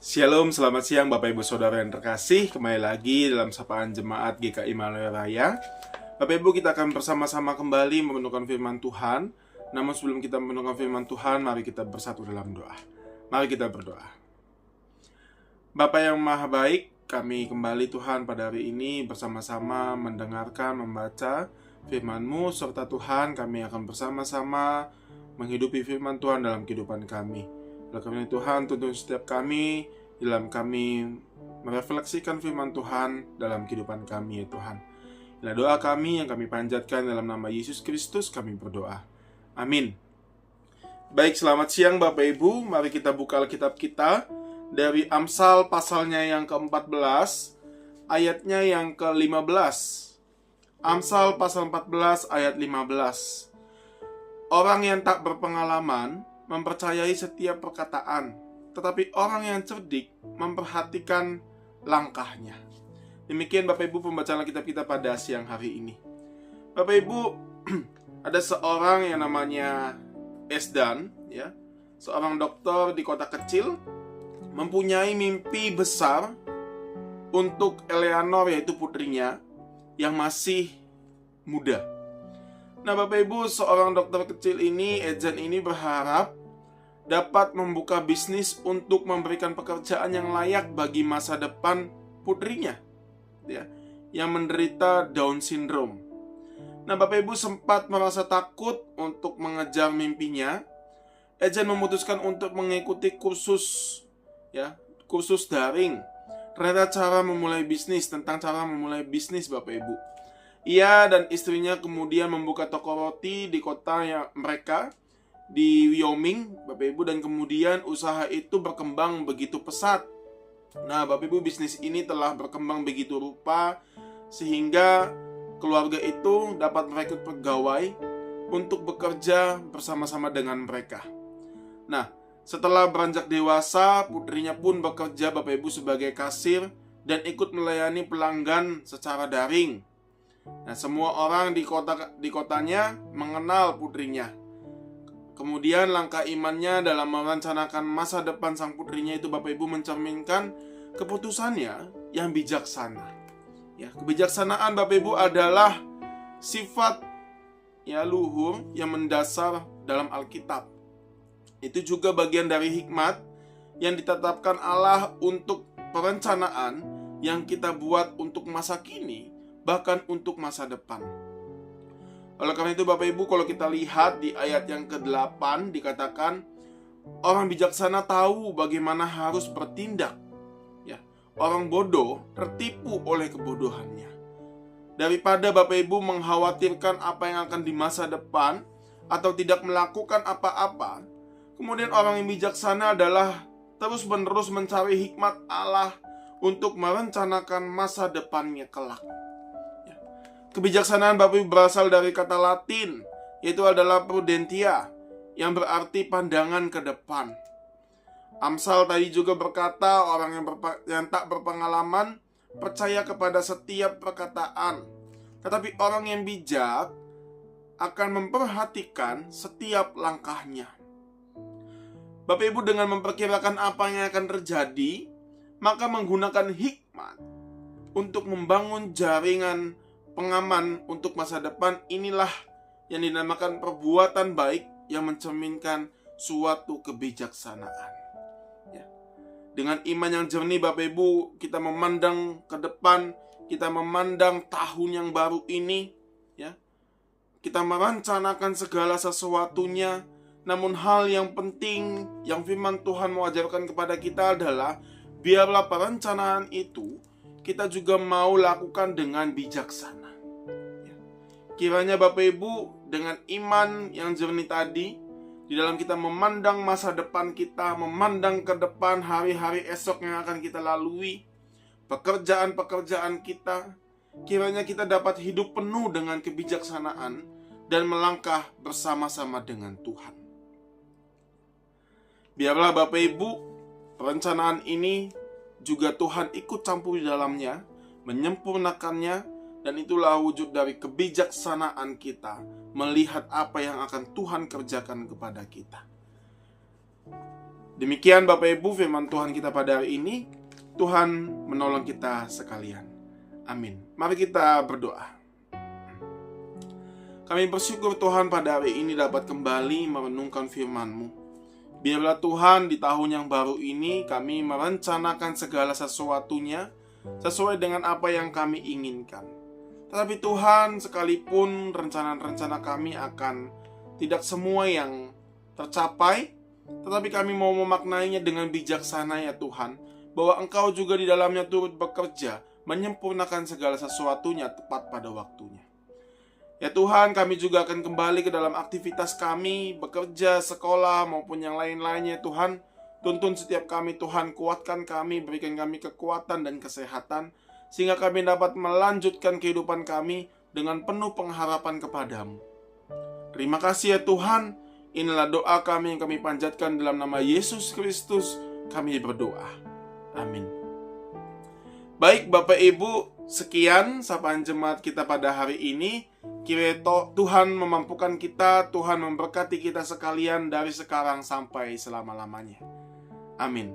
Shalom, selamat siang Bapak Ibu Saudara yang terkasih. Kembali lagi dalam sapaan jemaat GKI Malaya Raya. Bapak Ibu, kita akan bersama-sama kembali merenungkan firman Tuhan. Namun sebelum kita merenungkan firman Tuhan, mari kita bersatu dalam doa. Mari kita berdoa. Bapa yang Maha Baik, kami kembali Tuhan pada hari ini bersama-sama mendengarkan, membaca firman-Mu, serta Tuhan kami akan bersama-sama menghidupi firman Tuhan dalam kehidupan kami. Oleh karena Tuhan, tuntun setiap kami dalam kami merefleksikan firman Tuhan dalam kehidupan kami, ya Tuhan. Inilah doa kami yang kami panjatkan dalam nama Yesus Kristus, kami berdoa. Amin. Baik, selamat siang Bapak Ibu. Mari kita buka Alkitab kita dari Amsal pasalnya yang ke-14, ayatnya yang ke-15. Amsal pasal 14 ayat 15. Orang yang tak berpengalaman mempercayai setiap perkataan, tetapi orang yang cerdik memperhatikan langkahnya. Demikian Bapak Ibu pembacaan Alkitab kita pada siang hari ini. Bapak Ibu, ada seorang yang namanya Esdan, ya, seorang dokter di kota kecil, mempunyai mimpi besar untuk Eleanor, yaitu putrinya yang masih muda. Nah Bapak Ibu, seorang dokter kecil ini, Esdan ini berharap dapat membuka bisnis untuk memberikan pekerjaan yang layak bagi masa depan putrinya, ya, yang menderita Down syndrome. Nah Bapak Ibu sempat merasa takut untuk mengejar mimpinya. Esdan memutuskan untuk mengikuti kursus, ya, kursus daring. Ternyata cara memulai bisnis, tentang cara memulai bisnis Bapak Ibu. Ia dan istrinya kemudian membuka toko roti di kota yang mereka di Wyoming, Bapak Ibu, dan kemudian usaha itu berkembang begitu pesat. Nah, Bapak Ibu, bisnis ini telah berkembang begitu rupa sehingga keluarga itu dapat merekrut pegawai untuk bekerja bersama-sama dengan mereka. Nah, setelah beranjak dewasa, putrinya pun bekerja Bapak Ibu sebagai kasir dan ikut melayani pelanggan secara daring. Nah, semua orang di kotanya mengenal putrinya. Kemudian langkah imannya dalam merencanakan masa depan sang putrinya itu Bapak Ibu mencerminkan keputusannya yang bijaksana. Ya, kebijaksanaan Bapak Ibu adalah sifat ya luhur yang mendasar dalam Alkitab. Itu juga bagian dari hikmat yang ditetapkan Allah untuk perencanaan yang kita buat untuk masa kini, bahkan untuk masa depan. Oleh karena itu Bapak Ibu, kalau kita lihat di ayat yang ke-8 dikatakan orang bijaksana tahu bagaimana harus bertindak, ya. Orang bodoh tertipu oleh kebodohannya. Daripada Bapak Ibu mengkhawatirkan apa yang akan di masa depan atau tidak melakukan apa-apa, kemudian orang yang bijaksana adalah terus-menerus mencari hikmat Allah untuk merencanakan masa depannya kelak. Kebijaksanaan Bapak Ibu berasal dari kata Latin, yaitu adalah prudentia, yang berarti pandangan ke depan. Amsal tadi juga berkata orang yang tak berpengalaman percaya kepada setiap perkataan, tetapi orang yang bijak akan memperhatikan setiap langkahnya. Bapak Ibu, dengan memperkirakan apa yang akan terjadi, maka menggunakan hikmat untuk membangun jaringan pengaman untuk masa depan, inilah yang dinamakan perbuatan baik yang mencerminkan suatu kebijaksanaan. Ya. Dengan iman yang jernih Bapak Ibu, kita memandang ke depan, kita memandang tahun yang baru ini, ya. Kita merencanakan segala sesuatunya. Namun hal yang penting yang firman Tuhan mengajarkan kepada kita adalah biarlah perencanaan itu kita juga mau lakukan dengan bijaksana. Kiranya Bapak Ibu dengan iman yang jernih tadi, di dalam kita memandang masa depan kita, memandang ke depan hari-hari esok yang akan kita lalui, pekerjaan-pekerjaan kita, kiranya kita dapat hidup penuh dengan kebijaksanaan dan melangkah bersama-sama dengan Tuhan. Biarlah Bapak Ibu, perencanaan ini juga Tuhan ikut campur di dalamnya, menyempurnakannya, dan itulah wujud dari kebijaksanaan kita melihat apa yang akan Tuhan kerjakan kepada kita. Demikian Bapak Ibu firman Tuhan kita pada hari ini. Tuhan menolong kita sekalian. Amin. Mari kita berdoa. Kami bersyukur Tuhan pada hari ini dapat kembali merenungkan firman-Mu. Biarlah Tuhan di tahun yang baru ini kami merencanakan segala sesuatunya sesuai dengan apa yang kami inginkan. Tetapi Tuhan, sekalipun rencana-rencana kami akan tidak semua yang tercapai, tetapi kami mau memaknainya dengan bijaksana ya Tuhan, bahwa Engkau juga di dalamnya turut bekerja, menyempurnakan segala sesuatunya tepat pada waktunya. Ya Tuhan, kami juga akan kembali ke dalam aktivitas kami, bekerja, sekolah, maupun yang lain-lainnya Tuhan. Tuntun setiap kami Tuhan, kuatkan kami, berikan kami kekuatan dan kesehatan, sehingga kami dapat melanjutkan kehidupan kami dengan penuh pengharapan kepadamu. Terima kasih ya Tuhan, inilah doa kami yang kami panjatkan dalam nama Yesus Kristus, kami berdoa. Amin. Baik Bapak Ibu, sekian sapaan jemaat kita pada hari ini. Kiranya Tuhan memampukan kita, Tuhan memberkati kita sekalian dari sekarang sampai selama-lamanya. Amin.